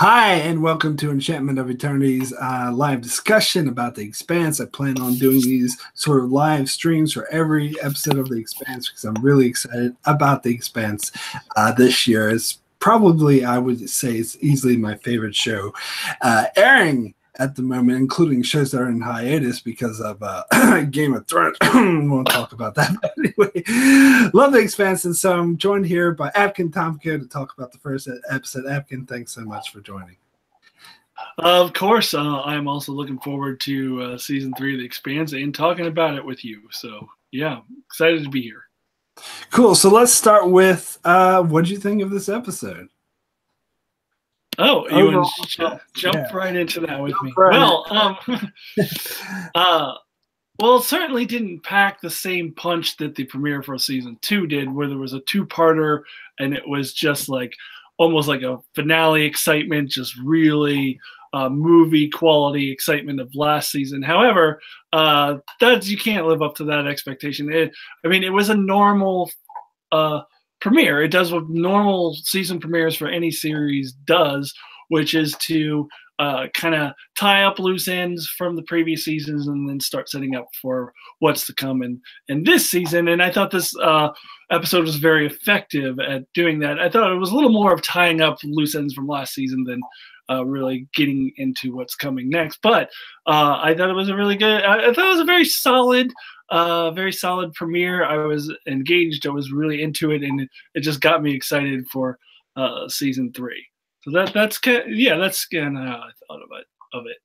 Hi, and welcome to Enchantment of Eternity's live discussion about The Expanse. I plan on doing these sort of live streams for every episode of The Expanse because I'm really excited about The Expanse this year. It's probably, I would say, it's easily my favorite show airing at the moment, including shows that are in hiatus because of Game of Thrones. We won't talk about that. But anyway, love The Expanse. And so I'm joined here by Akton Tamko to talk about the first episode. Akton, thanks so much for joining. Of course, I'm also looking forward to season 3 of The Expanse and talking about it with you. So, yeah, excited to be here. Cool. So let's start with what did you think of this episode? Oh, you want to jump right into that with me? Well, well, it certainly didn't pack the same punch that the premiere for season 2 did, where there was a two-parter and it was just like almost like a finale excitement, just really movie quality excitement of last season. However, you can't live up to that expectation. It was a normal premiere. It does what normal season premieres for any series does, which is to kind of tie up loose ends from the previous seasons and then start setting up for what's to come in this season. And I thought this episode was very effective at doing that. I thought it was a little more of tying up loose ends from last season than really getting into what's coming next. But I thought it was a really good, I thought it was a very solid premiere. I was engaged. I was really into it, and it just got me excited for season 3. So that's kind of how I thought of it.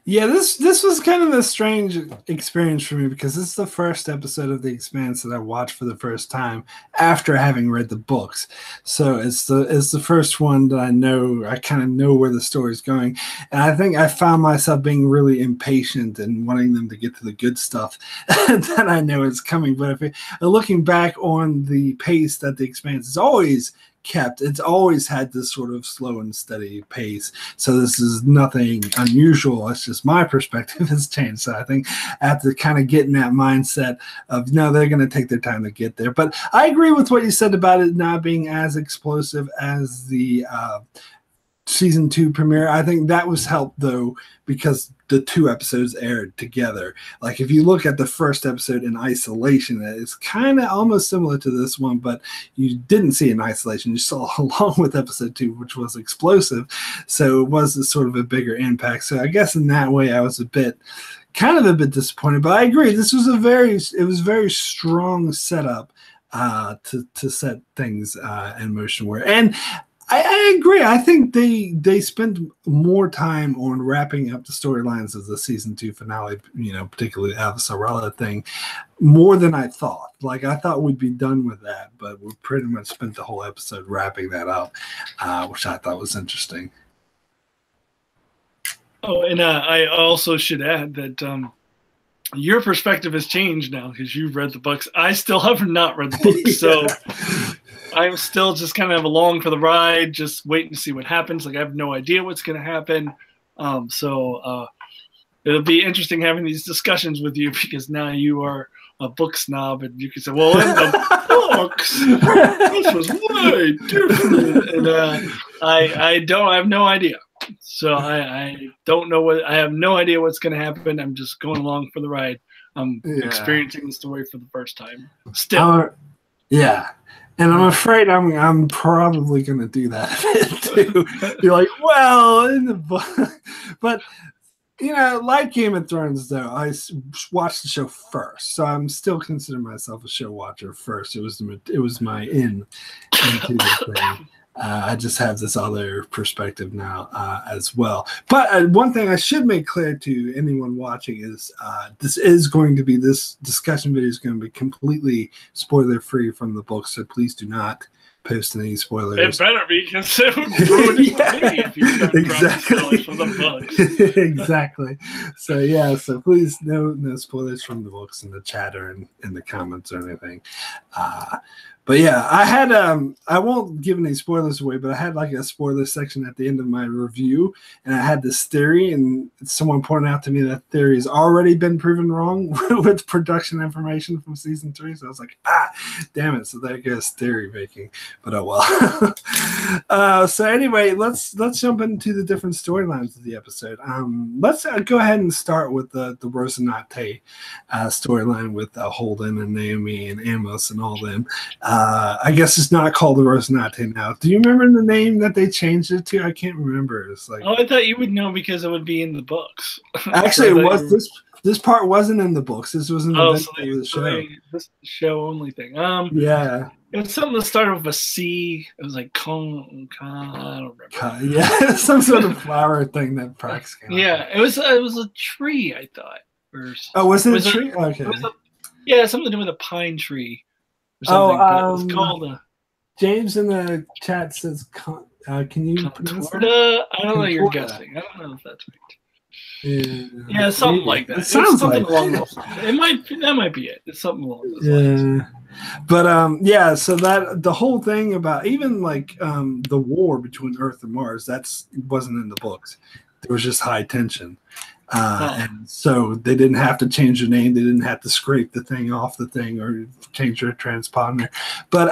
Yeah, this was kind of a strange experience for me because this is the first episode of The Expanse that I watched for the first time after having read the books. So it's the first one that I kind of know where the story's going. And I think I found myself being really impatient and wanting them to get to the good stuff that I know is coming. But looking back on the pace that The Expanse has always kept, it's always had this sort of slow and steady pace. So this is nothing unusual. It's just my perspective has changed. So I think I have to kind of get in that mindset of, no, they're going to take their time to get there. But I agree with what you said about it not being as explosive as the season 2 premiere. I think that was helped though because the 2 episodes aired together. Like if you look at the first episode in isolation, it's kind of almost similar to this one, but you didn't see in isolation. You saw along with episode 2, which was explosive. So it was sort of a bigger impact. So I guess in that way I was a bit disappointed, but I agree. This was very strong setup to set things in motion where, and I agree. I think they spent more time on wrapping up the storylines of the season 2 finale, particularly the Sorella thing, more than I thought. Like I thought we'd be done with that, but we pretty much spent the whole episode wrapping that up, which I thought was interesting. Oh, and I also should add that your perspective has changed now because you've read the books. I still have not read the books, so I'm still just kind of along for the ride, just waiting to see what happens. Like I have no idea what's going to happen. So it'll be interesting having these discussions with you because now you are a book snob and you can say, well, in the books, this was way different. And I have no idea. So I don't know I have no idea what's going to happen. I'm just going along for the ride. I'm experiencing the story for the first time. Still. Yeah. And I'm afraid I'm probably going to do that too. You're like, well, in the book. But, like Game of Thrones, though, I watched the show first. So I'm still considering myself a show watcher first. It was my into the thing. I just have this other perspective now as well. But one thing I should make clear to anyone watching is this discussion video is going to be completely spoiler-free from the book, so please do not post any spoilers. It better be, because it would ruin it for me if you don't spoilers from the books. Exactly. So please no spoilers from the books in the chat or in the comments or anything. But yeah, I had I won't give any spoilers away, but I had like a spoiler section at the end of my review, and I had this theory, and someone pointed out to me that theory has already been proven wrong with production information from season 3. So I was like, damn it! So there goes theory making. But oh well. So anyway, let's jump into the different storylines of the episode. Let's go ahead and start with the Rosinante storyline with Holden and Naomi and Amos and all them. I guess it's not called the Rosinante now. Do you remember the name that they changed it to? I can't remember. It's like, oh, I thought you would know because it would be in the books. Actually, it was this part wasn't in the books. This was in the show. This show only thing. Yeah. It was something that started with a C. It was like con. I don't remember. Yeah, some sort of flower thing that Prax came. Yeah, it was a tree. I thought. Was it a tree? Okay. Something to do with a pine tree. Or something. It was called a. James in the chat says, "Can you?" Contorta? I don't know. You're guessing. I don't know if that's right. Yeah, something like that. It sounds something like along those lines. That might be it. It's something along those lines. But so that the whole thing about even like the war between Earth and Mars, wasn't in the books. There was just high tension. And so they didn't have to change the name. They didn't have to scrape the thing off the thing or change their transponder. But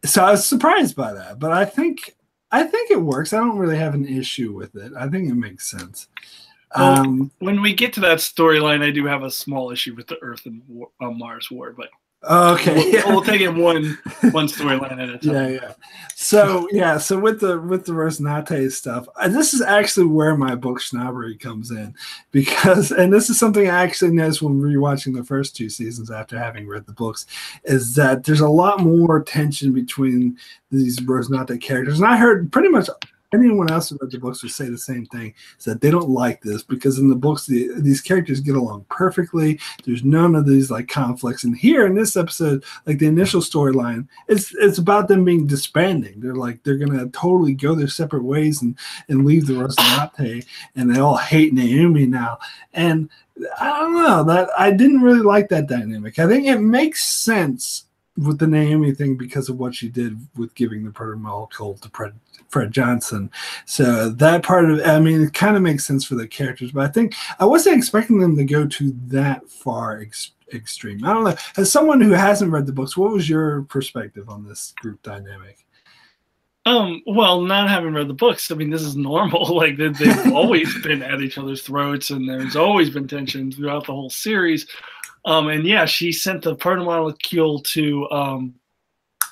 so I was surprised by that. But I think it works. I don't really have an issue with it. I think it makes sense. When we get to that storyline, I do have a small issue with the Earth and Mars war, but okay, we'll take it one storyline at a time. So with the Rosinante stuff, this is actually where my book snobbery comes in, and this is something I actually noticed when rewatching the first 2 seasons after having read the books, is that there's a lot more tension between these Rosinante characters, and I heard pretty much anyone else who read the books would say the same thing, is that they don't like this because in the books these characters get along perfectly. There's none of these like conflicts, and here in this episode, like the initial storyline, it's about them being disbanding. They're gonna totally go their separate ways and leave the Rosinante, and they all hate Naomi now. And I don't know, that I didn't really like that dynamic. I think it makes sense with the Naomi thing because of what she did with giving the proto-molecule to Fred Johnson. So that part of it, I mean, it kind of makes sense for the characters, but I think I wasn't expecting them to go to that far extreme. I don't know. As someone who hasn't read the books, what was your perspective on this group dynamic? Well, not having read the books, I mean, this is normal. Like they've always been at each other's throats, and there's always been tension throughout the whole series. And yeah, she sent the proto-molecule to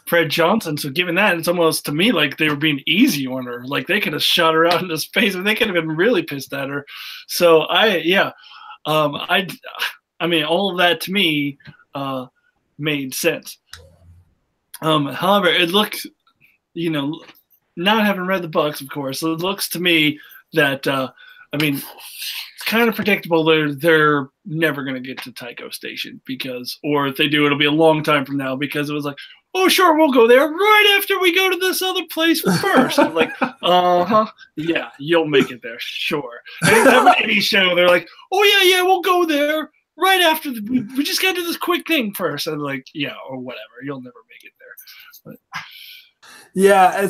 Fred Johnson. So given that, it's almost to me like they were being easy on her. Like they could have shot her out into space, and they could have been really pissed at her. So I mean, all of that to me made sense. However, it looked, not having read the books, of course, it looks to me that I mean, it's kind of predictable they're never going to get to Tycho Station or if they do, it'll be a long time from now, because it was like, oh, sure, we'll go there right after we go to this other place first. I'm like, yeah, you'll make it there, sure. And any show, they're like, oh, yeah, we'll go there right after. We just got to do this quick thing first. I'm like, yeah, or whatever. You'll never make it there. But. Yeah,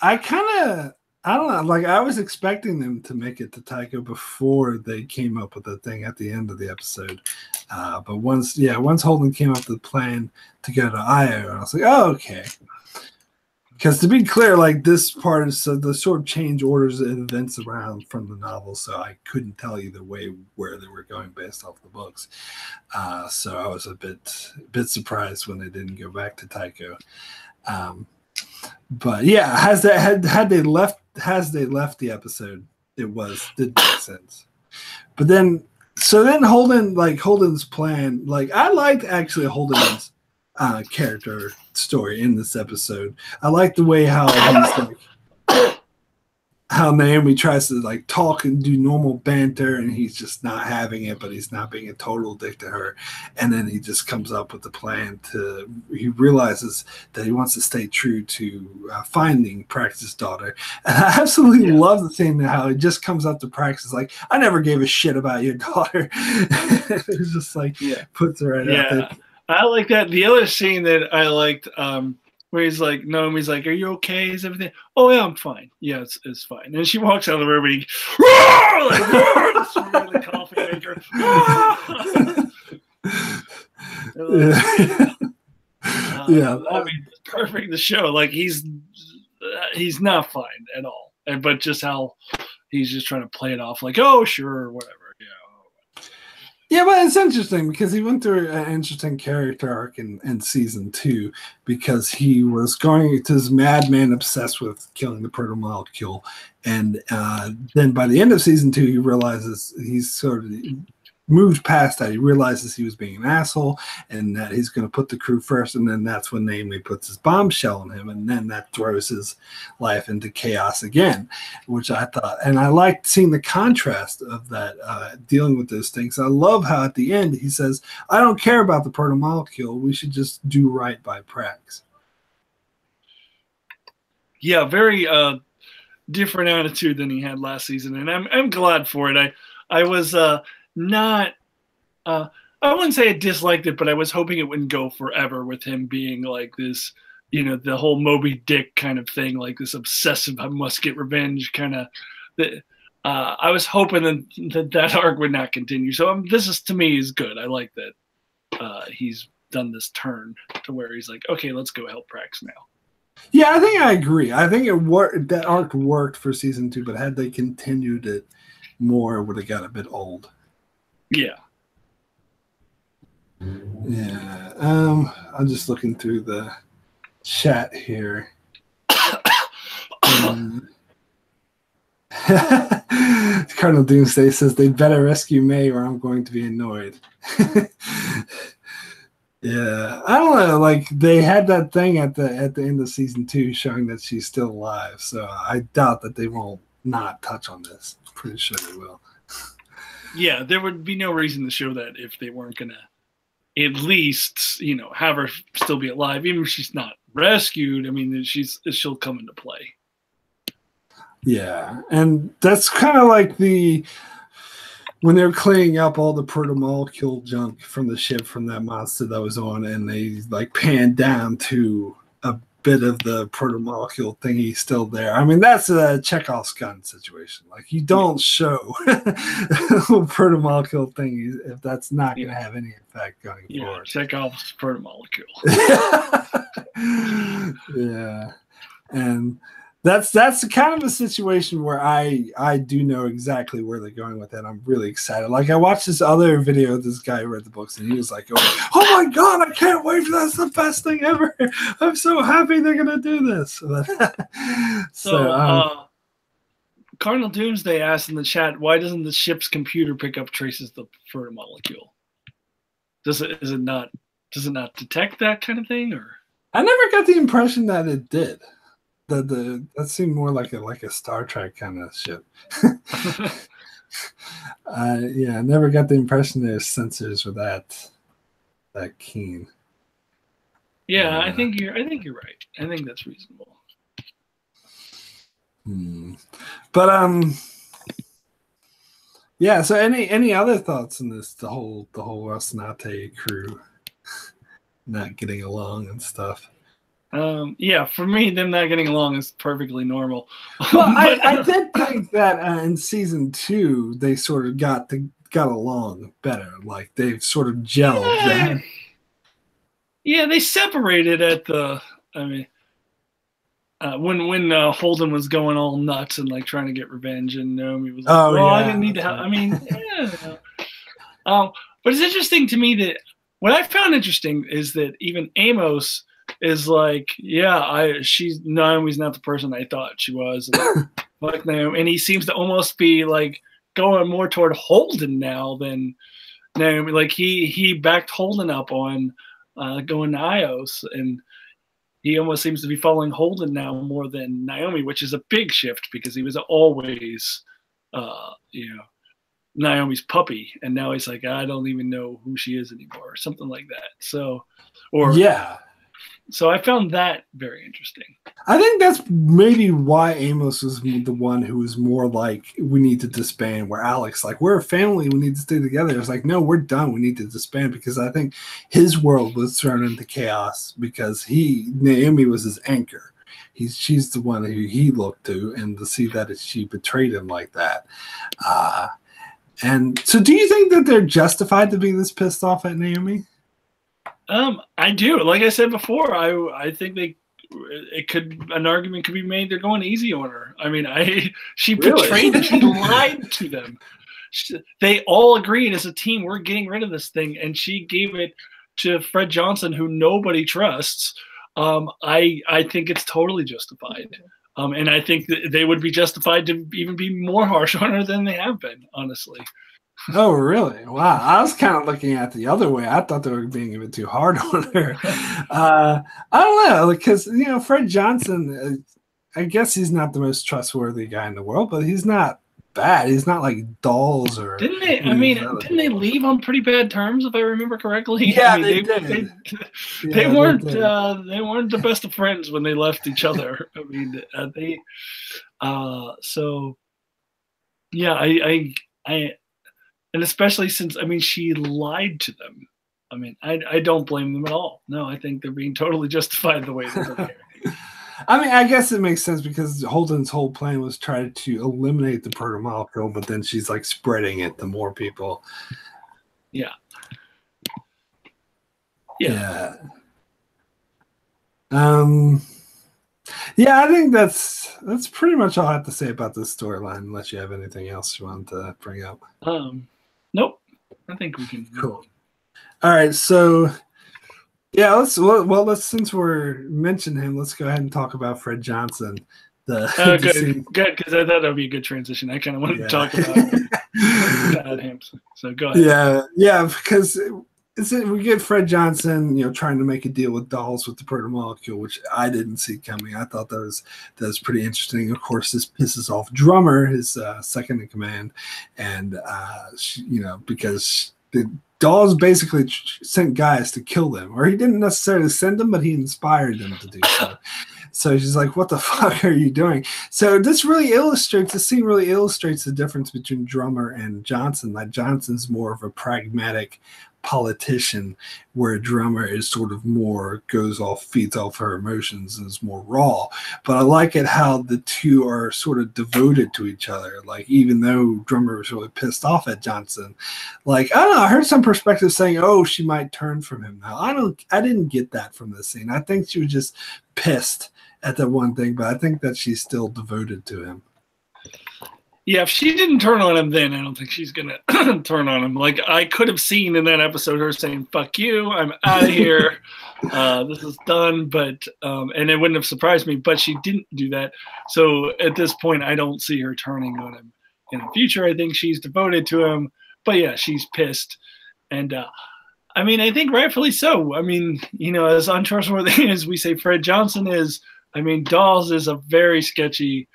I don't know. Like I was expecting them to make it to Tycho before they came up with the thing at the end of the episode. But once Holden came up with the plan to go to Io, I was like, oh, okay. Because to be clear, like this part is the sort of change orders and events around from the novel, so I couldn't tell either way where they were going based off the books. So I was a bit surprised when they didn't go back to Tycho. But yeah, had they left the episode, did make sense. But then Holden's plan, like I liked actually Holden's character story in this episode. I like the way how Naomi tries to like talk and do normal banter, and he's just not having it, but he's not being a total dick to her. And then he just comes up with the plan he realizes that he wants to stay true to finding Praxis' daughter. And I absolutely love the thing how he just comes up to Praxis like, I never gave a shit about your daughter. It's just like, puts her right out there. I like that. The other scene that I liked, where he's like, Naomi's like, are you okay? Is everything? Oh, yeah, I'm fine. Yeah, it's fine. And she walks out of the room and he, this really coffee maker. I mean, it's perfect, the show. Like, he's he's not fine at all. But just how he's just trying to play it off like, oh, sure, whatever. Yeah, but it's interesting because he went through an interesting character arc in season 2 because he was going to this madman obsessed with killing the proto-molecule. And then by the end of season 2, he realizes he's sort of moved past that. He realizes he was being an asshole and that he's going to put the crew first. And then that's when Naomi puts his bombshell on him. And then that throws his life into chaos again, which I thought. And I liked seeing the contrast of that, dealing with those things. I love how at the end he says, I don't care about the proto-molecule. We should just do right by Prax. Yeah, very different attitude than he had last season. And I'm glad for it. I was not I wouldn't say I disliked it, but I was hoping it wouldn't go forever with him being like this, the whole Moby Dick kind of thing, like this obsessive I must get revenge kind of. I was hoping that arc would not continue. So this is, to me, is good. I like that he's done this turn to where he's like, okay, let's go help Prax now. Yeah, I think I agree. I think it worked. That arc worked for season 2, but had they continued it more, it would have got a bit old. Yeah. Yeah. I'm just looking through the chat here. Cardinal Doomsday says they'd better rescue May or I'm going to be annoyed. Yeah. I don't know. Like, they had that thing at the end of season 2 showing that she's still alive. So I doubt that they won't not touch on this. I'm pretty sure they will. Yeah, there would be no reason to show that if they weren't going to at least, have her still be alive. Even if she's not rescued, I mean, she'll come into play. Yeah, and that's kind of like when they're cleaning up all the proto-molecule junk from the ship from that monster that was on, and they like pan down to a bit of the proto-molecule thingy still there. I mean, that's a Chekhov's gun situation. Like, you don't show proto-molecule thingies if that's not going to have any effect going forward. Chekhov's proto-molecule. Yeah, and that's kind of a situation where I do know exactly where they're going with it. I'm really excited. Like, I watched this other video of this guy who read the books, and he was like, oh my God, I can't wait for that. It's the best thing ever. I'm so happy they're going to do this. So Cardinal Doomsday asked in the chat, why doesn't the ship's computer pick up traces of the proto-molecule? Does it not detect that kind of thing? Or I never got the impression that it did. That seemed more like a Star Trek kind of ship. Yeah, I never got the impression their sensors were that keen. Yeah, I think you're right. I think that's reasonable. But yeah. So any other thoughts on this? The whole Rocinante crew not getting along and stuff. Yeah, for me, them not getting along is perfectly normal. Well, I did think that in season 2 they sort of got along better. Like, they've sort of gelled. Yeah, they separated at the. I mean, when Holden was going all nuts and like trying to get revenge, and Naomi was like, I didn't need to help. I mean, yeah. But it's interesting to me that what I found interesting is that even Amos is like, Naomi's not the person I thought she was. Like Naomi, and he seems to almost be like going more toward Holden now than Naomi. Like he backed Holden up on going to Ios, and he almost seems to be following Holden now more than Naomi, which is a big shift because he was always, Naomi's puppy, and now he's like, I don't even know who she is anymore, or something like that. So I found that very interesting. I think that's maybe why Amos was the one who was more like, we need to disband, where Alex, like, we're a family, we need to stay together. It's like, no, we're done, we need to disband, because I think his world was thrown into chaos because Naomi was his anchor. She's the one who he looked to, and to see that she betrayed him like that. And so do you think that they're justified to be this pissed off at Naomi? I do. Like I said before, I think they an argument could be made they're going easy on her. I mean, she Really? betrayed them. She lied to them. They all agreed as a team, we're getting rid of this thing, and she gave it to Fred Johnson, who nobody trusts. I think it's totally justified. And I think that they would be justified to even be more harsh on her than they have been, honestly. Oh, really? Wow. I was kind of looking at the other way. I thought they were being a bit too hard on her. I don't know, because, Fred Johnson, I guess he's not the most trustworthy guy in the world, but he's not bad. He's not like Dolls or. Didn't they? I mean, didn't they leave on pretty bad terms, if I remember correctly? Yeah, I mean, they did. They weren't. They weren't the best of friends when they left each other. I mean, they. So, yeah, I, and especially since, I mean, she lied to them. I mean, I don't blame them at all. No, I think they're being totally justified the way they're behaving. I mean, I guess it makes sense because Holden's whole plan was try to eliminate the protomolecule, but then she's like spreading it to more people. Yeah. Yeah. Yeah, I think that's pretty much all I have to say about this storyline, unless you have anything else you want to bring up. Nope. I think we can. Cool. All right, so yeah, let's since we're mentioning him, let's go ahead and talk about Fred Johnson. Good, because I thought that would be a good transition. I kind of wanted to talk about him. So go ahead. Yeah, because we get Fred Johnson, trying to make a deal with Dolls with the protomolecule, which I didn't see coming. I thought that was pretty interesting. Of course, this pisses off Drummer, his second in command, and because the Dolls basically sent guys to kill them, or he didn't necessarily send them, but he inspired them to do so. So she's like, what the fuck are you doing? So this scene really illustrates the difference between Drummer and Johnson. Like, Johnson's more of a pragmatic politician, where Drummer is sort of more feeds off her emotions and is more raw. But I like it how the two are sort of devoted to each other. Like, even though Drummer was really pissed off at Johnson, like, I don't know, I heard some perspectives saying, oh, she might turn from him now. I didn't get that from this scene. I think she was just pissed at that one thing, but I think that she's still devoted to him. Yeah, if she didn't turn on him then, I don't think she's going to turn on him. Like, I could have seen in that episode her saying, fuck you, I'm out of here, this is done, but, and it wouldn't have surprised me, but she didn't do that. So at this point, I don't see her turning on him in the future. I think she's devoted to him, but yeah, she's pissed. And, I mean, I think rightfully so. I mean, as untrustworthy as we say Fred Johnson is, I mean, Dolls is a very sketchy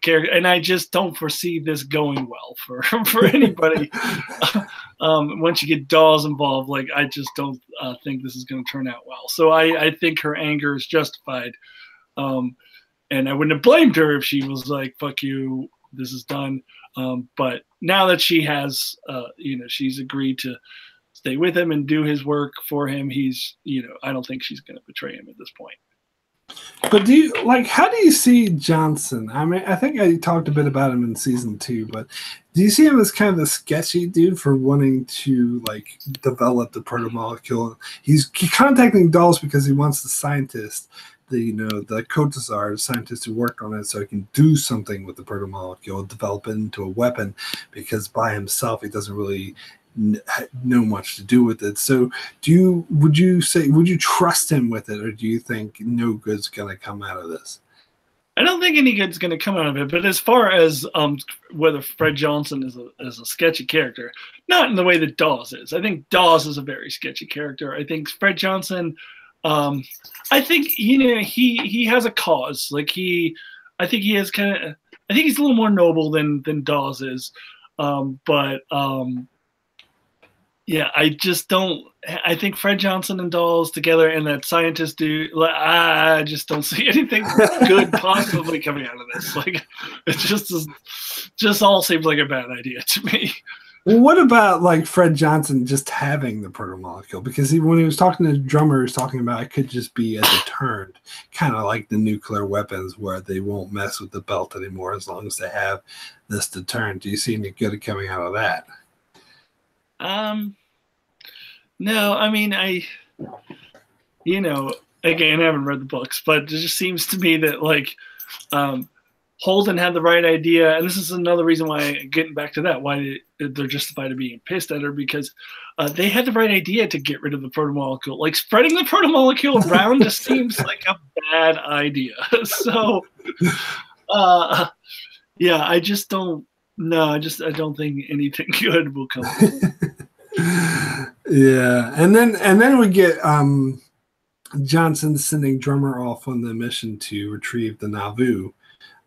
character, and I just don't foresee this going well for anybody. Once you get Dolls involved, like, I just don't think this is going to turn out well. So I think her anger is justified, and I wouldn't have blamed her if she was like, "Fuck you, this is done." But now that she has, she's agreed to stay with him and do his work for him, I don't think she's going to betray him at this point. But how do you see Johnson? I mean, I think I talked a bit about him in season 2, but do you see him as kind of a sketchy dude for wanting to develop the protomolecule? He's contacting Dolls because he wants the scientist, the Kotazar, the scientist who worked on it, so he can do something with the protomolecule, develop it into a weapon, because by himself he doesn't really know much to do with it. So would you trust him with it, or do you think no good's gonna come out of this? I don't think any good's gonna come out of it, but as far as whether Fred Johnson is a sketchy character, not in the way that Dawes is. I think Dawes is a very sketchy character. I think Fred Johnson, I think he has a cause. I think he has I think he's a little more noble than Dawes is, but yeah, I just don't. I think Fred Johnson and Dolls together and that scientist dude, I just don't see anything good possibly coming out of this. Like, it just all seems like a bad idea to me. Well, what about Fred Johnson just having the protomolecule? Because when he was talking to the Drummer, he was talking about it could just be a deterrent, kind of like the nuclear weapons, where they won't mess with the belt anymore as long as they have this deterrent. Do you see any good coming out of that? No, I mean, again, I haven't read the books, but it just seems to me that like Holden had the right idea, and this is another reason why, getting back to that, why they're justified in being pissed at her, because they had the right idea to get rid of the protomolecule. Like, spreading the protomolecule around just seems like a bad idea. So, yeah, I just don't. No, I don't think anything good will come. Yeah, and then we get Johnson sending Drummer off on the mission to retrieve the Nauvoo.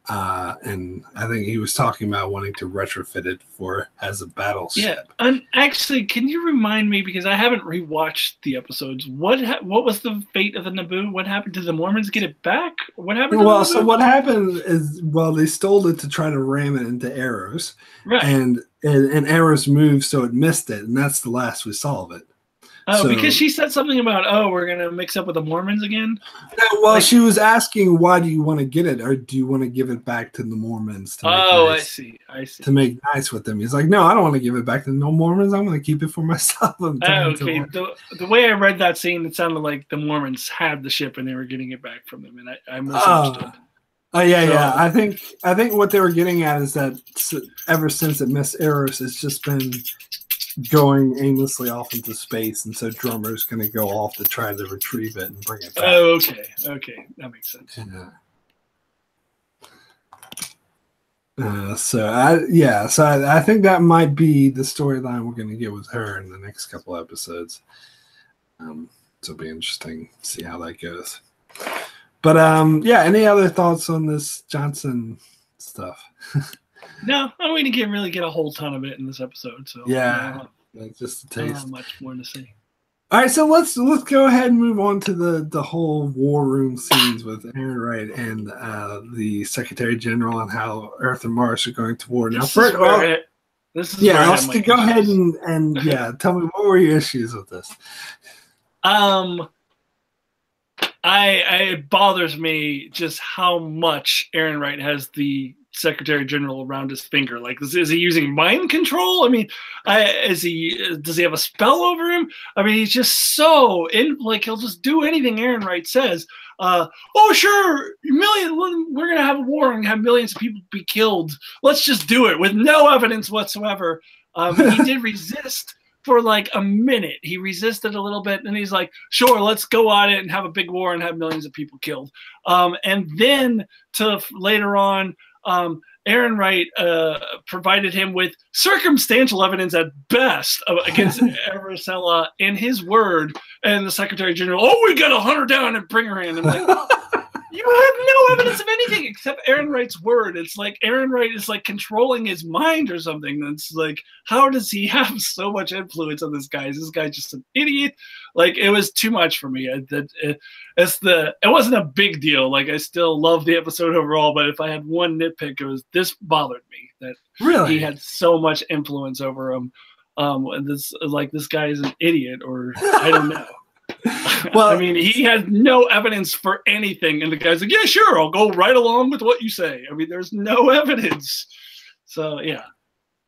And I think he was talking about wanting to retrofit it as a battleship. Yeah, and actually, can you remind me, because I haven't rewatched the episodes, what was the fate of the Naboo? What happened? Did the Mormons get it back? What happened? Well, so what happened is, they stole it to try to ram it into Arrows, right? And Arrows moved, so it missed it, and that's the last we saw of it. Oh, so, because she said something about, we're going to mix up with the Mormons again? Well, she was asking, why do you want to get it? Or do you want to give it back to the Mormons? I see. To make nice with them. He's like, no, I don't want to give it back to the Mormons. I'm going to keep it for myself. Okay. The way I read that scene, it sounded like the Mormons had the ship and they were getting it back from them. And I misunderstood. Yeah. I think what they were getting at is that ever since it missed Eros, it's just been going aimlessly off into space, and so Drummer's going to go off to try to retrieve it and bring it back. Oh, okay, that makes sense. Yeah. So I think that might be the storyline we're going to get with her in the next couple episodes. So it'll be interesting to see how that goes. But any other thoughts on this Johnson stuff? No, we didn't really get a whole ton of it in this episode. So yeah, that's just a taste. I don't have much more to say. All right, so let's go ahead and move on to the whole war room scenes with Aaron Wright and the Secretary General and how Earth and Mars are going to war. Now, first, go ahead and tell me, what were your issues with this? It bothers me just how much Aaron Wright has the Secretary General around his finger. Like, is he using mind control? I mean, does he have a spell over him? I mean, he's just so he'll just do anything Aaron Wright says. Sure, we're gonna have a war and have millions of people be killed. Let's just do it with no evidence whatsoever. He did resist for like a minute. He resisted a little bit, and he's like, sure, let's go at it and have a big war and have millions of people killed. And then to later on, Aaron Wright provided him with circumstantial evidence at best against Araceli in his word, and the Secretary General, we got to hunt her down and bring her in. I'm like, you have no evidence of anything except Aaron Wright's word. It's like Aaron Wright is like controlling his mind or something. It's like, how does he have so much influence on this guy? Is this guy just an idiot? Like, it was too much for me. It wasn't a big deal. Like, I still love the episode overall, but if I had one nitpick, this bothered me that really he had so much influence over him. And this guy is an idiot, or I don't know. Well, I mean, he has no evidence for anything, and the guy's like, yeah, sure, I'll go right along with what you say. I mean, there's no evidence. So, yeah.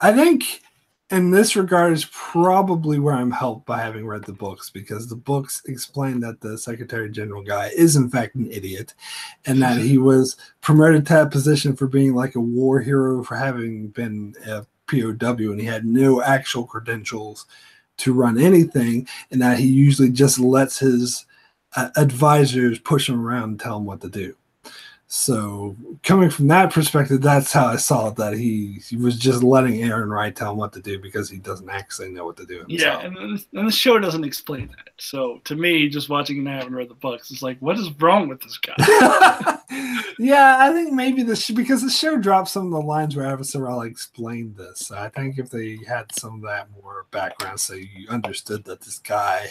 I think in this regard is probably where I'm helped by having read the books, because the books explain that the Secretary General guy is in fact an idiot, and that he was promoted to that position for being like a war hero for having been a POW, and he had no actual credentials to run anything, and that he usually just lets his advisors push him around and tell him what to do. So coming from that perspective, that's how I saw it, that he was just letting Aaron Wright tell him what to do because he doesn't actually know what to do himself. Yeah, and the show doesn't explain that. So to me, just watching and having read the books, it's like, what is wrong with this guy? Yeah, I think maybe because the show dropped some of the lines where Avasarala explained this. So I think if they had some of that more background, so you understood that this guy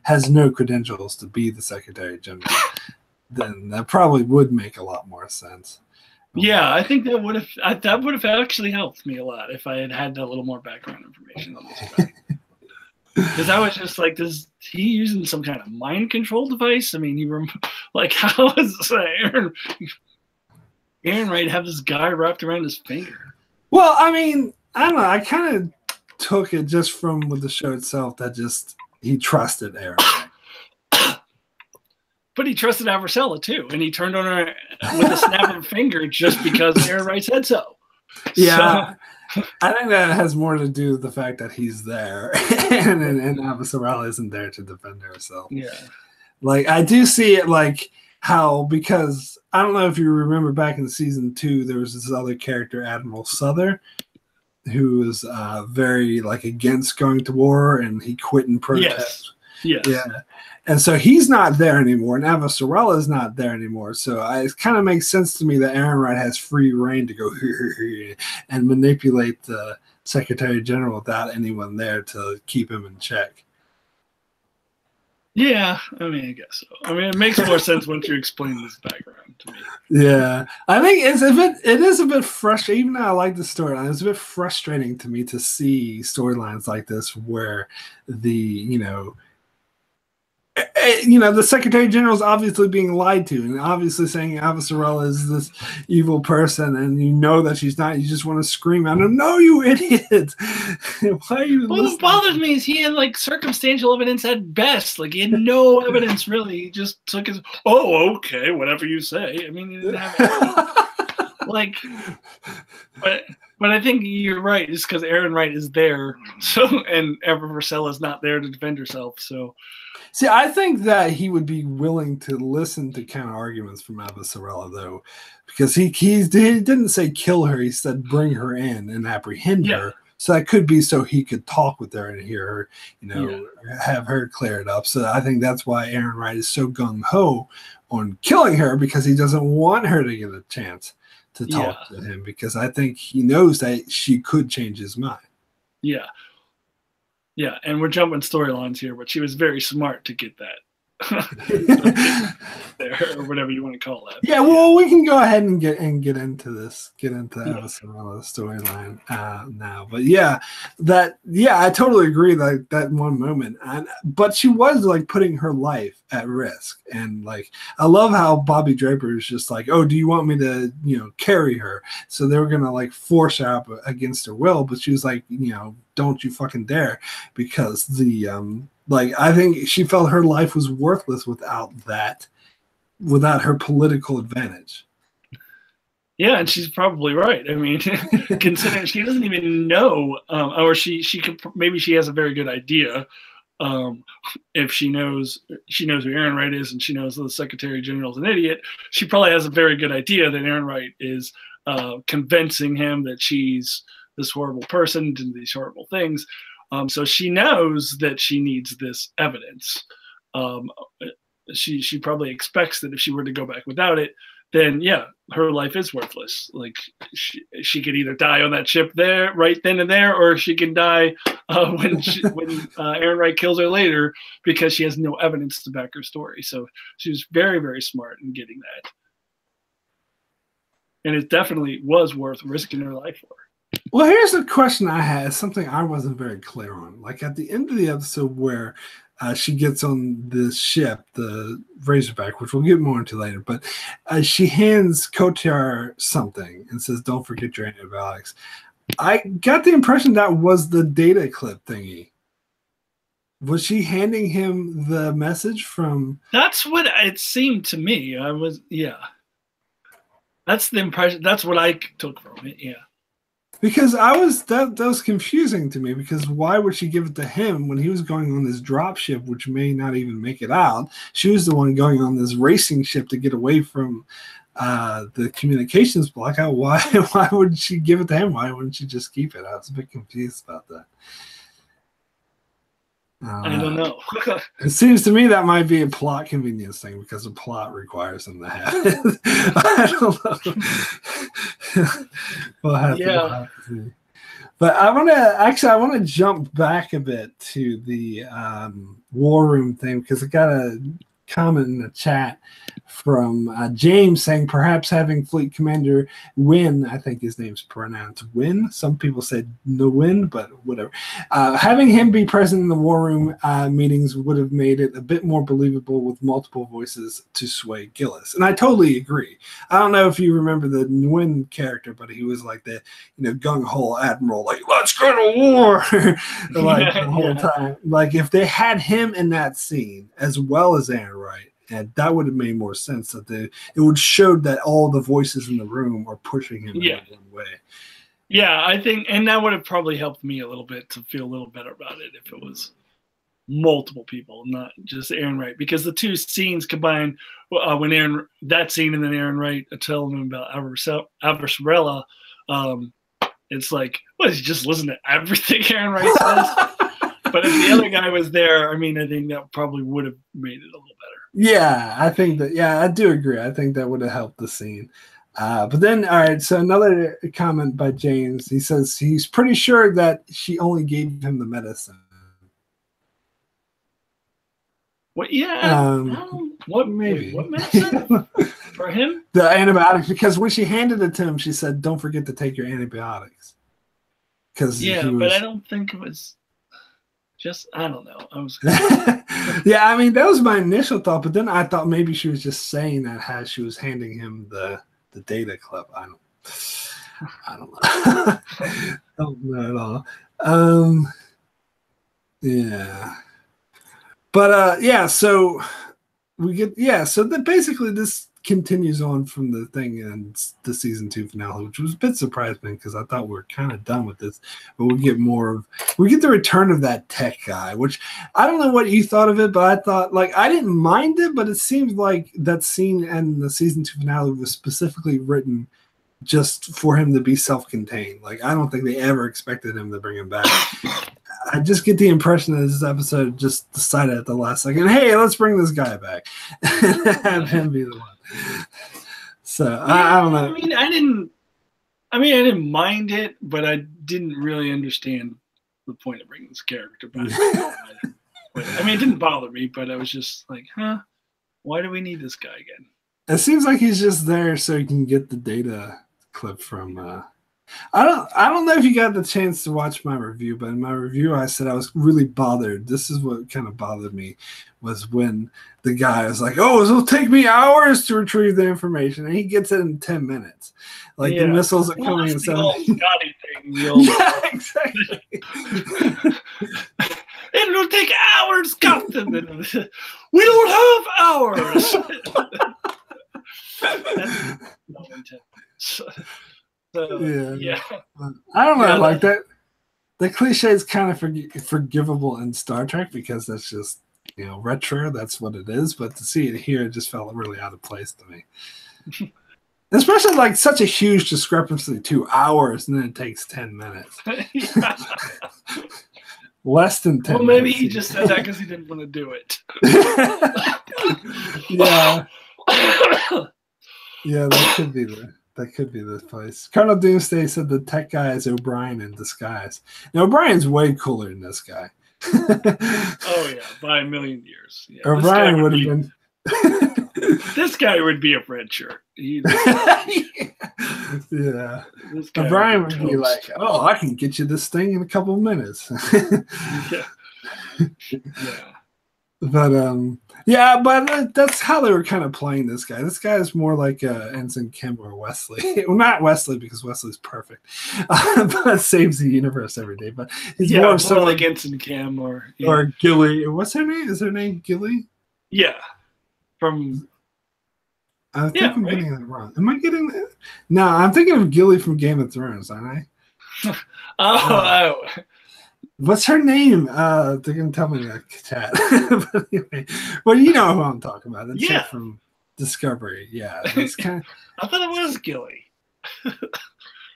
has no credentials to be the Secretary General, then that probably would make a lot more sense. Yeah, I think that would have actually helped me a lot if I had a little more background information on this guy. Because I was just like, is he using some kind of mind control device? I mean, how is Aaron Wright have this guy wrapped around his finger? Well, I mean, I don't know. I kind of took it just from with the show itself that just he trusted Aaron Wright. But he trusted Avricella too, and he turned on her with a snap of a finger just because Aaron Wright said so. Yeah, so, I think that has more to do with the fact that he's there, and Avricella isn't there to defend herself. Yeah, like I do see it like how, because I don't know if you remember back in season 2, there was this other character, Admiral Souther, who was very like against going to war, and he quit in protest. Yes. Yeah. And so he's not there anymore, and Avricella is not there anymore. So it kind of makes sense to me that Aaron Wright has free reign to go and manipulate the Secretary General without anyone there to keep him in check. Yeah, I mean, I guess so. I mean, it makes more sense once you explain this background to me. Yeah, I think it is a bit frustrating. Even though I like the storyline, it's a bit frustrating to me to see storylines like this where the Secretary General is obviously being lied to, and obviously saying Avricella is this evil person, and you know that she's not. You just want to scream at him, "No, you idiot! Why are you?" What bothers me is he had like circumstantial evidence at best. Like he had no evidence really. He just took his. Oh, okay, whatever you say. I mean, he didn't have any, like, but I think you're right. It's because Aaron Wright is there, so and Avricella is not there to defend herself. So. See, I think that he would be willing to listen to counter arguments from Avricella, though, because he didn't say kill her. He said bring her in and apprehend her. So that could be so he could talk with her and hear her, have her clear it up. So I think that's why Aaron Wright is so gung-ho on killing her, because he doesn't want her to get a chance to talk to him, because I think he knows that she could change his mind. Yeah. Yeah, and we're jumping storylines here, but she was very smart to get that there, or whatever you want to call that. Yeah, well, we can go ahead and get into this, Avricilla's storyline now. But I totally agree. Like that one moment, but she was like putting her life at risk, and like I love how Bobby Draper is just like, oh, do you want me to carry her? So they were gonna like force her up against her will, but she was like, don't you fucking dare, because I think she felt her life was worthless without her political advantage. Yeah, and she's probably right. I mean, considering she doesn't even know, or she could, maybe she has a very good idea. If she knows who Aaron Wright is, and she knows the Secretary General is an idiot, she probably has a very good idea that Aaron Wright is convincing him that she's this horrible person, did these horrible things. So she knows that she needs this evidence. She probably expects that if she were to go back without it, then her life is worthless. Like she could either die on that ship there, right then and there, or she can die when Aaron Wright kills her later, because she has no evidence to back her story. So she was very, very smart in getting that, and it definitely was worth risking her life for. Well, here's a question I had, something I wasn't very clear on. Like at the end of the episode where she gets on this ship, the Razorback, which we'll get more into later, but she hands Kotyar something and says, don't forget your antibiotics. I got the impression that was the data clip thingy. Was she handing him the message from... That's what it seemed to me. That's the impression. That's what I took from it, Because that was confusing to me, because why would she give it to him when he was going on this drop ship, which may not even make it out? She was the one going on this racing ship to get away from the communications block. Why would she give it to him? Why wouldn't she just keep it? I was a bit confused about that. I don't know. It seems to me that might be a plot convenience thing, because the plot requires them to have it. I don't know. We'll have to see. But I want to jump back a bit to the war room thing, because I got a comment in the chat from James saying perhaps having Fleet Commander Wynn, I think his name's pronounced Wynn. Some people said no Wynn, but whatever. Having him be present in the war room meetings would have made it a bit more believable with multiple voices to sway Gillis. And I totally agree. I don't know if you remember the Wynn character, but he was like the gung-ho admiral, like, let's go to war, like the whole time. Like if they had him in that scene as well as Aaron Wright, And that would have made more sense that it would show that all the voices in the room are pushing him in one way. Yeah, I think, and that would have probably helped me a little bit to feel a little better about it if it was multiple people, not just Aaron Wright, because the two scenes combined, when that scene and then Aaron Wright telling him about Aversarella, it's like, well, you just listen to everything Aaron Wright says. But if the other guy was there, I mean, I think that probably would have made it a little better. Yeah, I think that. Yeah, I do agree. I think that would have helped the scene. But then, all right. So another comment by James. He says he's pretty sure that she only gave him the medicine. What? Yeah. What? Maybe. Wait, what medicine for him? The antibiotics, because when she handed it to him, she said, "Don't forget to take your antibiotics." Because but I don't think it was. Just, I don't know. Yeah, I mean, that was my initial thought, but then I thought maybe she was just saying that as she was handing him the data clip. I don't know. I don't know at all. Yeah. But yeah, so we get so that basically this continues on from the thing in the season 2 finale, which was a bit surprising because I thought we were kind of done with this, but we get the return of that tech guy, which I don't know what you thought of it, but I thought, like, I didn't mind it, but it seems like that scene in the season 2 finale was specifically written just for him to be self-contained. Like, I don't think they ever expected him to bring him back. I just get the impression that this episode just decided at the last second, hey, let's bring this guy back and have him be the one. So yeah, I don't know. I didn't mind it, but I didn't really understand the point of bringing this character back. It didn't bother me, but I was just like, why do we need this guy again? It seems like he's just there so he can get the data clip from I don't know if you got the chance to watch my review, but in my review I said I was really bothered. This is what kind of bothered me, was when the guy was like, "Oh, it'll take me hours to retrieve the information," and he gets it in 10 minutes. Like, the missiles are coming in 7 minutes. Yeah, exactly. It'll take hours, Captain. We don't have hours. That's no intent. So, yeah. I don't know. Like that, the cliche is kind of forgivable in Star Trek because that's just, retro. That's what it is. But to see it here, it just felt really out of place to me. Especially like such a huge discrepancy, 2 hours, and then it takes 10 minutes. Less than 10 Well, maybe he just said that because he didn't want to do it. Yeah. Yeah, that could be the place. Colonel Doomsday said the tech guy is O'Brien in disguise. Now, O'Brien's way cooler than this guy. Oh, yeah, by a million years. Yeah, O'Brien would have been... This guy would be a red shirt. Yeah. O'Brien would be like, "Oh, I can get you this thing in a couple of minutes." Yeah. But that's how they were kind of playing this guy. This guy is more like Ensign Kim or Wesley. Well, not Wesley, because Wesley's perfect, but saves the universe every day. But he's more like Ensign Kim or Gilly. What's her name? Is her name Gilly? Yeah. I think I'm getting it wrong. Am I getting that? No, I'm thinking of Gilly from Game of Thrones, aren't I? Oh. What's her name? They're going to tell me in the chat. But anyway, well, you know who I'm talking about. The chick from Discovery. Yeah. It's kind of... I thought it was Gilly.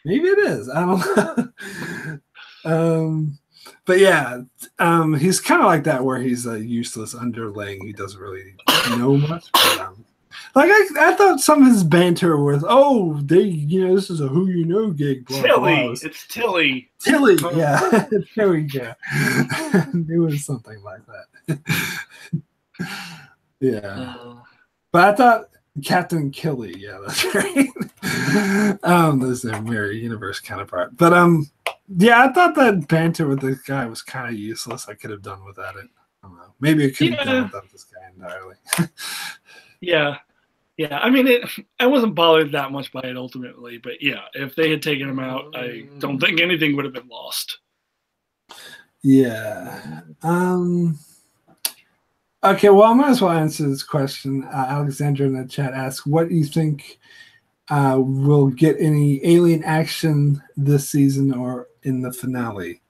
Maybe it is. I don't know. But yeah, he's kind of like that, where he's a useless underling. He doesn't really know much. But, like, I thought some of his banter was, this is a who you know gig. Blah, Tilly. blah. It's Tilly. Tilly, yeah. There we go. It was something like that. Yeah. But I thought Captain Killy, yeah, that's right. There's their Mirror Universe counterpart. But yeah, I thought that banter with this guy was kind of useless. I could have done without it. I don't know. Maybe I could have done without this guy entirely. Yeah. I wasn't bothered that much by it ultimately, but yeah, if they had taken him out, I don't think anything would have been lost. Yeah. Okay, well, I might as well answer this question. Alexandra in the chat asks, "What do you think will get any alien action this season or in the finale?"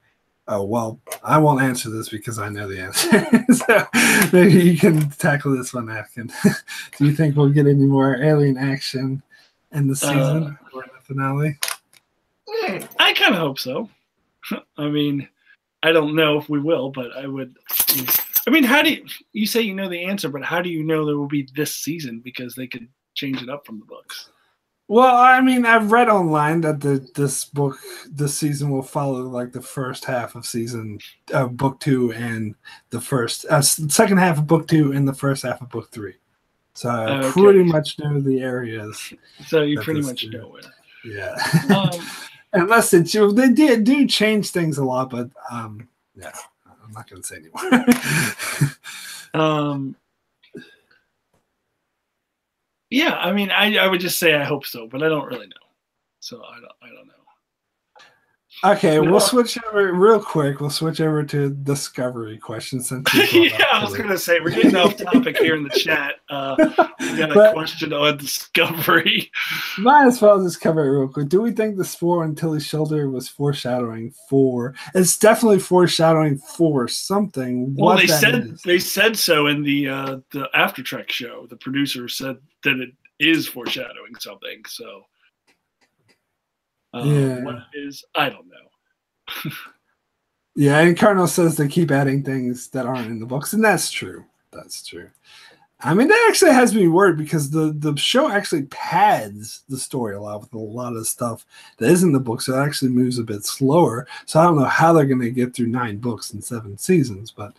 Oh, well, I won't answer this because I know the answer. So maybe you can tackle this one, Atkin. Do you think we'll get any more alien action in the season or in the finale? I kind of hope so. I mean, I don't know if we will, but I would. I mean, how do you say you know the answer, but how do you know there will be this season? Because they could change it up from the books. Well, I mean, I've read online that this season will follow like the first half of season book 2 and the second half of book 2 and the first half of book 3. So I pretty much know the areas. So you pretty much know it. Yeah. Unless they do change things a lot, but yeah, I'm not going to say anymore. Yeah, I mean, I would just say I hope so, but I don't really know. So I don't know. Okay, we'll switch over real quick. We'll switch over to Discovery questions. Yeah, I was going to say, we're getting off topic here in the chat. We got a question on Discovery. Might as well just cover it real quick. Do we think the spore on Tilly's shoulder was foreshadowing for? It's definitely foreshadowing for something. Well, they said so in the After Trek show. The producer said that it is foreshadowing something. So. Yeah. What it is, I don't know. Yeah, and Cardinal says they keep adding things that aren't in the books, and that's true. That's true. I mean, that actually has me worried because the show actually pads the story a lot with a lot of stuff that isn't in the book, so it actually moves a bit slower. So I don't know how they're going to get through 9 books in 7 seasons, but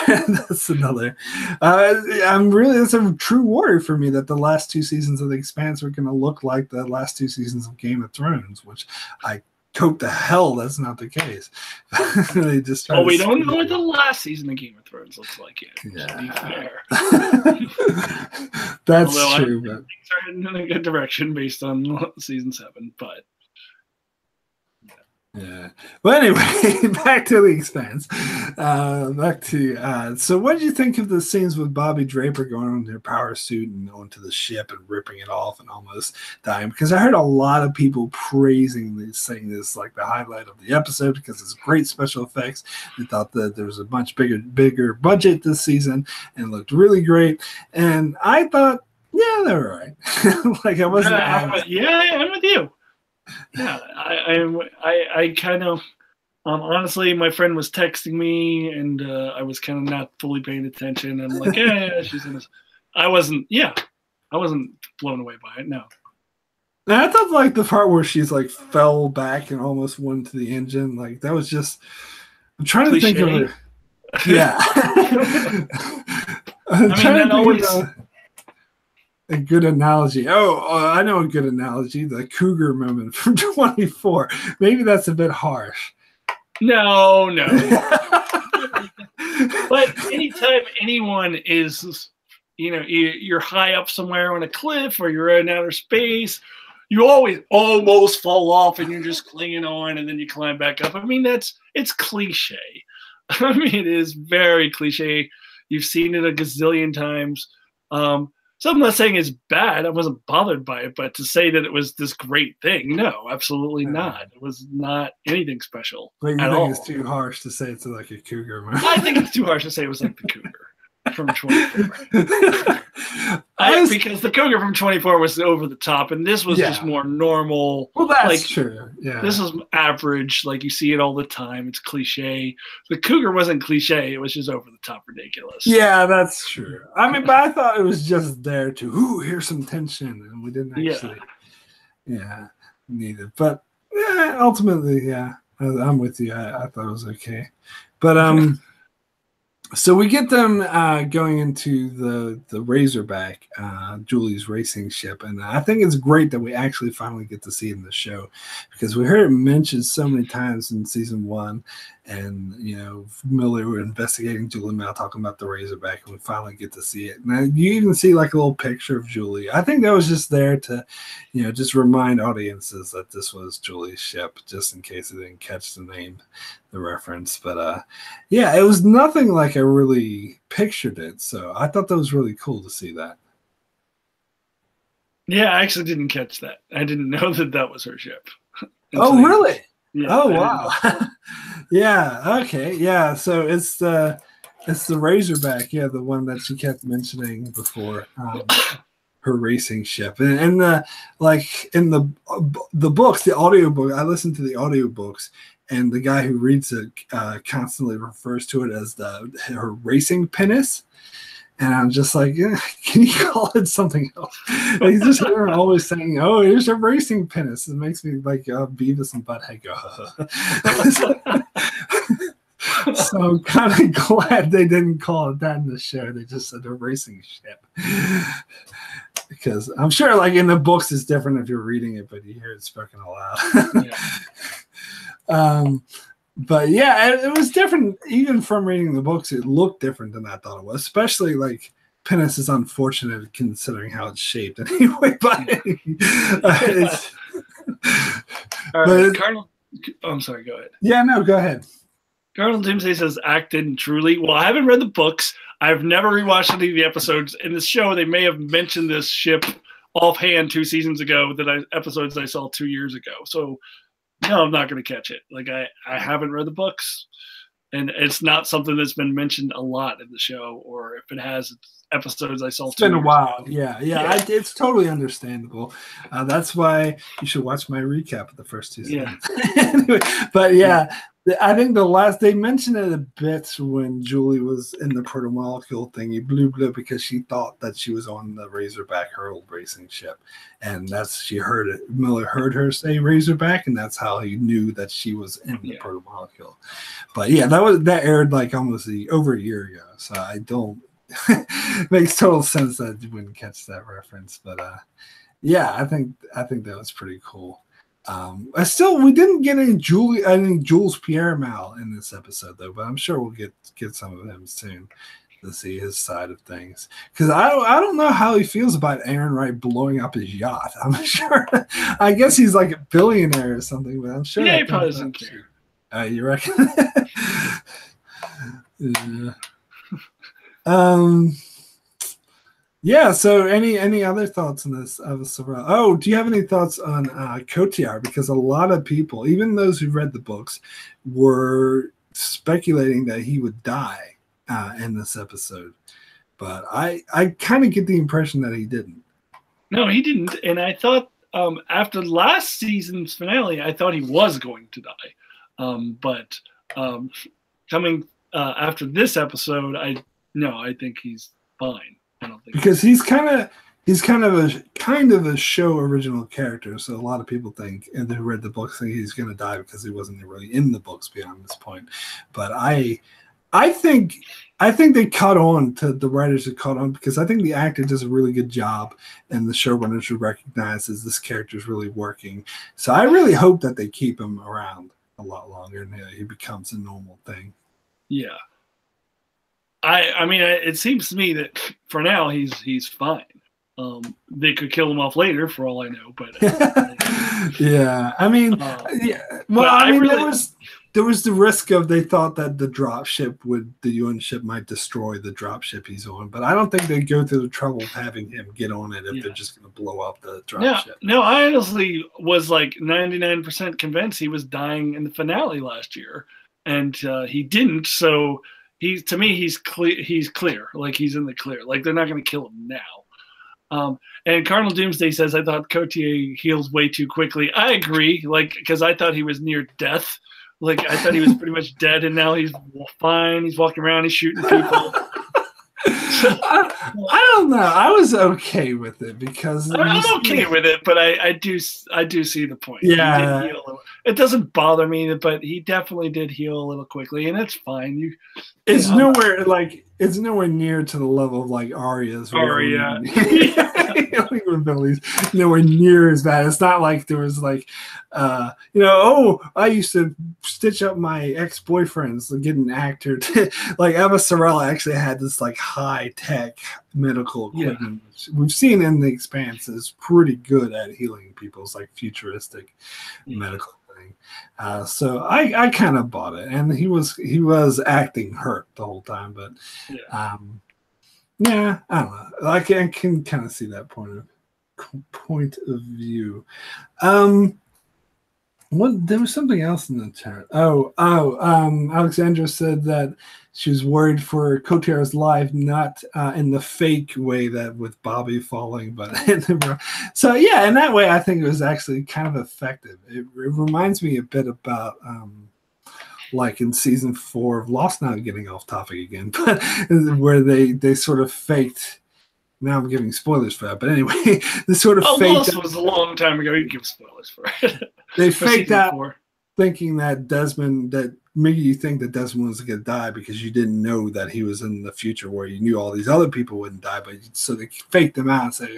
that's another. It's a true worry for me that the last 2 seasons of The Expanse are going to look like the last 2 seasons of Game of Thrones, which I hope to hell that's not the case. They just we don't know what the last season of Game of Thrones looks like yet. Yeah. To be fair. That's true. But things are heading in a good direction based on season 7, but yeah. But anyway, back to The Expanse. So what did you think of the scenes with Bobby Draper going on their power suit and onto the ship and ripping it off and almost dying? Because I heard a lot of people praising this, saying this like the highlight of the episode because it's great special effects. They thought that there was a much bigger budget this season and looked really great. And I thought, yeah, they were right. Like I wasn't. I'm with you. Yeah, I kind of honestly, my friend was texting me, and I was kind of not fully paying attention. And I'm like, yeah, she's in this. I wasn't blown away by it. No. And I thought like the part where she's like fell back and almost went to the engine, like that was just. I'm trying to think of it. Yeah. I'm trying to think of a good analogy. I know a good analogy. The cougar moment from 24. Maybe that's a bit harsh. No. But anytime anyone is, you're high up somewhere on a cliff or you're in outer space, you always almost fall off and you're just clinging on and then you climb back up. I mean, it's cliche. I mean, it is very cliche. You've seen it a gazillion times. So I'm not saying it's bad. I wasn't bothered by it, but to say that it was this great thing, no, absolutely not. It was not anything special. But you think it's too harsh to say it's like a cougar movie? I think it's too harsh to say it was like the cougar from 24. Because the cougar from 24 was over the top, and this was just more normal. Well, that's true. Yeah, this was average. Like you see it all the time. It's cliche. The cougar wasn't cliche. It was just over the top ridiculous. Yeah, that's true. I mean, but I thought it was just there to here's some tension, and we didn't actually, need it. But ultimately, I'm with you. I thought it was okay, but So we get them going into the Razorback, Julie's racing ship, and I think it's great that we actually finally get to see it in the show because we heard it mentioned so many times in season 1, and Miller were investigating Julie Mel, talking about the Razorback, and we finally get to see it. Now you even see like a little picture of Julie. I think that was just there to, just remind audiences that this was Julie's ship, just in case they didn't catch the name, the reference. But yeah, it was nothing like I really pictured it, so I thought that was really cool to see that. Yeah, I actually didn't catch that. I didn't know that was her ship. Oh, really? Yeah, oh, wow. Yeah. Okay. Yeah. So it's the Razorback. Yeah, the one that she kept mentioning before. Her racing ship, and like in the books, the audiobook. I listened to the audiobooks, and the guy who reads it constantly refers to it as her racing pinnace. And I'm just like, can you call it something else? Like, just hear her always saying, "Oh, here's a racing pinnace." It makes me like Beavis and Butthead go. So I'm kind of glad they didn't call it that in the show. They just said a racing ship. Because I'm sure, like in the books, it's different if you're reading it, but you hear it spoken aloud. Yeah. But yeah, it was different. Even from reading the books, it looked different than I thought it was. Especially like pinnace is unfortunate considering how it's shaped anyway. But it's. All right, Colonel. I'm sorry. Go ahead. Yeah, no, go ahead. Colonel Doomsday says Acton truly. Well, I haven't read the books. I've never rewatched any of the episodes. In the show, they may have mentioned this ship offhand 2 seasons ago. Episodes I saw 2 years ago. So. No, I'm not going to catch it. Like I haven't read the books, and it's not something that's been mentioned a lot in the show, or if it has, it's episodes I saw. It's been a while. Ago. Yeah. It's totally understandable. That's why you should watch my recap of the first 2 seasons. Yeah. Anyway, but yeah, I think they mentioned it a bit when Julie was in the proto-molecule thingy, blue, because she thought that she was on the Razorback, her old racing ship. And she heard it. Miller heard her say Razorback, and that's how he knew that she was in the proto-molecule. But yeah, that aired like almost over a year ago. So I don't, makes total sense that you wouldn't catch that reference. But yeah, I think that was pretty cool. We didn't get any Jules Pierre Mal in this episode though, but I'm sure we'll get some of him soon to see his side of things. Because I don't know how he feels about Aaron Wright blowing up his yacht. I'm sure. I guess he's like a billionaire or something, but I'm sure. Yeah, he probably doesn't care. You reckon? Yeah. Yeah. So, any other thoughts on this episode? Oh, do you have any thoughts on Cotillard? Because a lot of people, even those who read the books, were speculating that he would die in this episode, but I kind of get the impression that he didn't. No, he didn't, and I thought after last season's finale, I thought he was going to die, but coming after this episode, I think he's fine. I don't think because he's kind of a show original character, so a lot of people think, and who read the books, think he's going to die because he wasn't really in the books beyond this point. But I think they caught on to the writers who caught on because I think the actor does a really good job, and the showrunners who recognizes this character is really working. So I really hope that they keep him around a lot longer and he becomes a normal thing. Yeah. I mean, it seems to me that for now he's fine. They could kill him off later, for all I know. But yeah, I mean, yeah. Well, I mean, there was the risk of they thought that the UN ship might destroy the drop ship he's on, but I don't think they'd go through the trouble of having him get on it if they're just going to blow up the drop ship. No, I honestly was like 99% convinced he was dying in the finale last year, and he didn't. So. To me, he's clear. Like he's in the clear. Like they're not going to kill him now. And Cardinal Doomsday says, I thought Cotillard heals way too quickly. I agree. Like, because I thought he was near death. Like I thought he was pretty much dead, and now he's fine. He's walking around. He's shooting people. I don't know. I was okay with it because I'm okay with it, but I do see the point. Yeah, it doesn't bother me, but he definitely did heal a little quickly, and it's fine. It's nowhere near to the level of like Arya's. Arya, healing abilities nowhere near as bad. It's not like there was like, oh, I used to stitch up my ex-boyfriends and get an actor. Like Eva Sorella actually had this like high-tech medical equipment. Yeah. We've seen in The Expanse is pretty good at healing people's like futuristic medical thing. So I kind of bought it, and he was acting hurt the whole time, but yeah, I don't know. I can kind of see that point of view. There was something else in the chat. Alexandra said that she was worried for Kotar's life, not in the fake way that with Bobby falling, but so yeah, in that way, I think it was actually kind of effective. It reminds me a bit about like in season 4 of Lost. Now getting off topic again, but where they sort of faked. Now I'm giving spoilers for that, but anyway, the sort of faked. Lost was a long time ago. You can give spoilers for it. They faked out thinking that maybe you think that Desmond was going to die because you didn't know that he was in the future where you knew all these other people wouldn't die, but so they faked him out and said,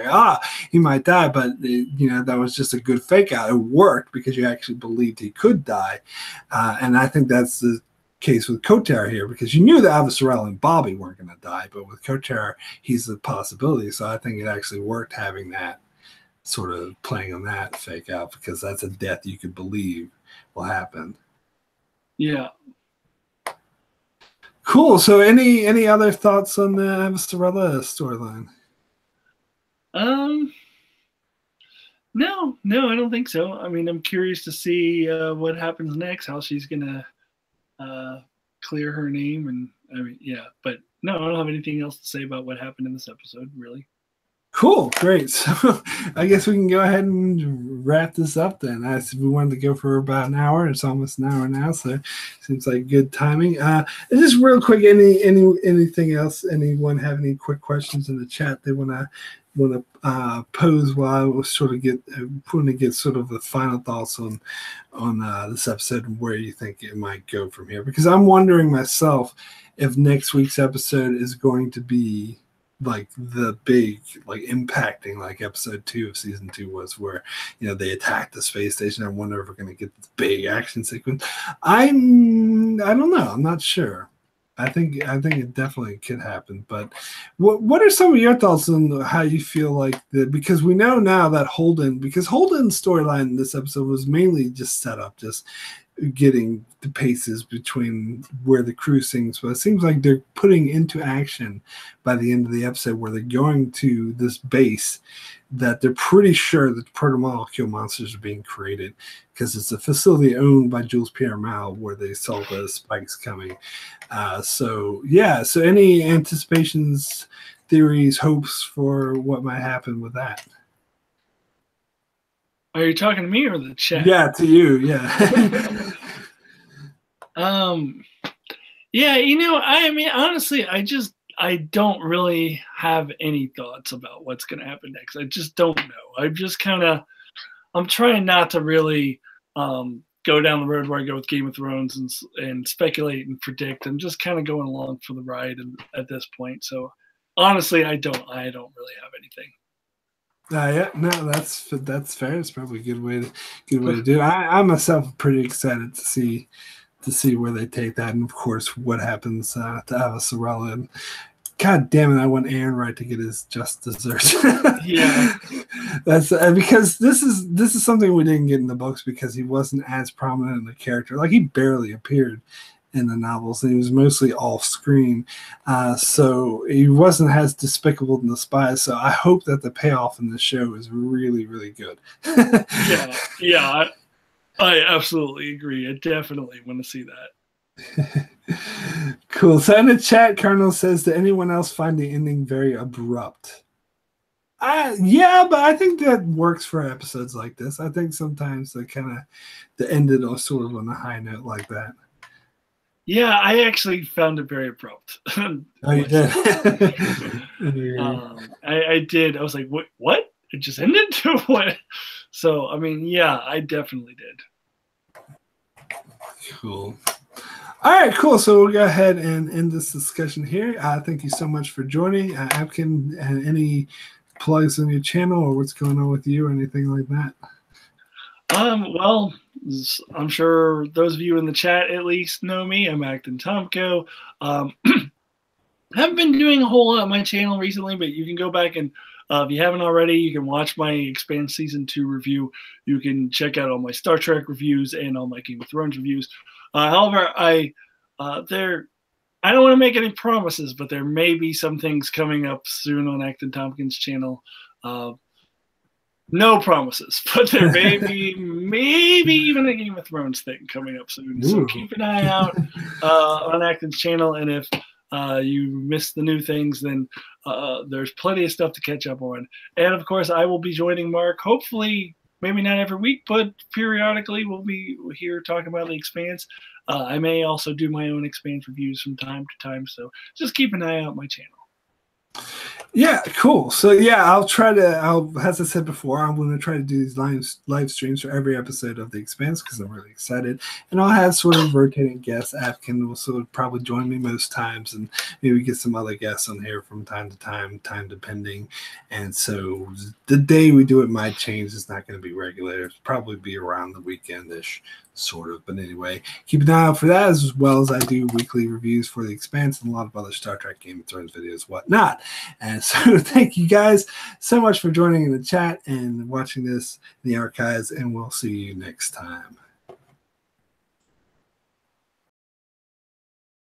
he might die, but that was just a good fake out. It worked because you actually believed he could die, and I think that's the case with Kotar here, because you knew that Eva Sorella and Bobby weren't going to die, but with Kotar, he's a possibility. So I think it actually worked having that sort of playing on that fake out, because that's a death you could believe will happen. Yeah. Cool. So any other thoughts on the Eva Sorella storyline? No, I don't think so. I mean, I'm curious to see what happens next, how she's gonna clear her name, and I mean, yeah, but no, I don't have anything else to say about what happened in this episode, really. Cool, great. So I guess we can go ahead and wrap this up then. We wanted to go for about an hour. It's almost an hour now, so seems like good timing. And just real quick, anything else? Anyone have any quick questions in the chat they want to pose while I was sort of get sort of the final thoughts on this episode and where you think it might go from here? Because I'm wondering myself if next week's episode is going to be like the big, like impacting, like episode 2 of season 2 was, where they attacked the space station. I wonder if we're going to get this big action sequence. I don't know. I'm not sure. I think it definitely could happen. But what are some of your thoughts on how you feel like because we know now that Holden's storyline in this episode was mainly just set up, just getting the paces between where the crew sings, but it seems like they're putting into action by the end of the episode, where they're going to this base that they're pretty sure that protomolecule monsters are being created, because it's a facility owned by Jules Pierre Mal where they saw the spikes coming. So any anticipations, theories, hopes for what might happen with that? Are you talking to me or the chat? Yeah, to you. Yeah. Yeah. I mean, honestly, I don't really have any thoughts about what's going to happen next. I just don't know. I'm trying not to really go down the road where I go with Game of Thrones and speculate and predict. I'm just kind of going along for the ride at this point. So honestly, I don't really have anything. Yeah, no, that's fair. It's probably a good way to do it. I myself pretty excited to see where they take that, and of course what happens to Eva Sorella. And God damn it, I want Aaron Wright to get his just desserts. Yeah, that's because this is something we didn't get in the books, because he wasn't as prominent in the character. Like, he barely appeared in the novels, and he was mostly off screen, so he wasn't as despicable in The Spies. So I hope that the payoff in the show is really, really good. yeah, I absolutely agree. I definitely want to see that. Cool. So in the chat, Colonel says, did anyone else find the ending very abrupt? Yeah, but I think that works for episodes like this. I think sometimes they ended sort of on a high note like that. Yeah, I actually found it very abrupt. Oh, you did? I did. I was like, what? It just ended? What? So, I mean, yeah, I definitely did. Cool. All right, cool. So we'll go ahead and end this discussion here. Thank you so much for joining. Akton, any plugs on your channel or what's going on with you or anything like that? Well, I'm sure those of you in the chat at least know me. I'm Akton Tamko. Haven't been doing a whole lot on my channel recently, but you can go back and if you haven't already, you can watch my Expanse Season 2 review. You can check out all my Star Trek reviews and all my Game of Thrones reviews. However, I don't want to make any promises, but there may be some things coming up soon on Acton Tompkins' channel. No promises, but there may be maybe even a Game of Thrones thing coming up soon. Ooh. So keep an eye out on Acton's channel, and if you miss the new things, then there's plenty of stuff to catch up on. And of course, I will be joining Mark, hopefully, maybe not every week, but periodically we'll be here talking about the Expanse. I may also do my own Expanse reviews from time to time, so just keep an eye out on my channel. Yeah, cool. So yeah, as I said before, I'm going to try to do these live streams for every episode of The Expanse because I'm really excited. And I'll have sort of rotating guests. Akton will sort of probably join me most times, and maybe get some other guests on here from time to time depending. And so the day we do it might change. It's not going to be regular. It'll probably be around the weekend-ish, sort of. But anyway, keep an eye out for that, as well as I do weekly reviews for The Expanse and a lot of other Star Trek, Game of Thrones videos, whatnot. And so thank you guys so much for joining in the chat and watching this in the archives, and we'll see you next time.